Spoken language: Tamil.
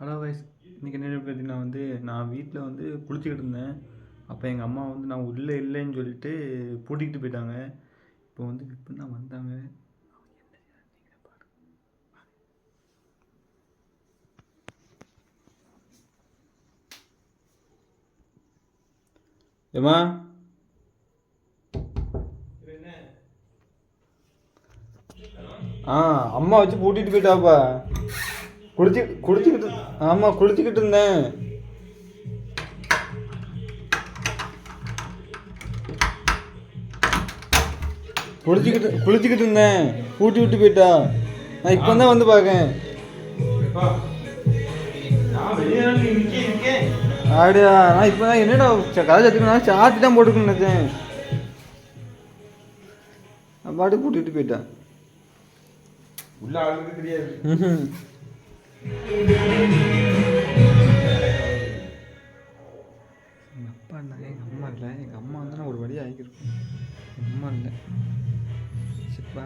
ஹலோ கைஸ், இன்றைக்கி என்ன பார்த்தீங்கன்னா நான் வீட்டில் குளிச்சுக்கிட்டு இருந்தேன். அப்போ எங்கள் அம்மா நான் உள்ளே இல்லைன்னு சொல்லிட்டு பூட்டிக்கிட்டு போயிட்டாங்க. இப்போ இப்போ தான் வந்தாங்க. ஏமா அம்மா வச்சு பூட்டிட்டு போயிட்டாப்பா. குளிச்சுக்கிட்டு ஆமாம் குளிச்சுக்கிட்டு இருந்தேன். குளிச்சுக்கிட்டு இருந்தேன், பூட்டி விட்டு போயிட்டா. நான் இப்போ தான் பார்க்கேன். அப்படியா? நான் இப்போ தான் என்னடா கதை சத்துக்கு சாத்தி தான் போட்டுக்கணும்னு நினச்சேன். பாட்டு பூட்டிட்டு போயிட்டேன். உள்ள ஆளுக்கு தெரியாது. எங்கள் அப்பா இருந்தாங்க, எங்கள் அம்மா இல்லை. எங்கள் அம்மா நான் ஒரு வழியாக ஆகியிருப்பேன். எங்கள் அம்மா இல்லை. சரிப்பா.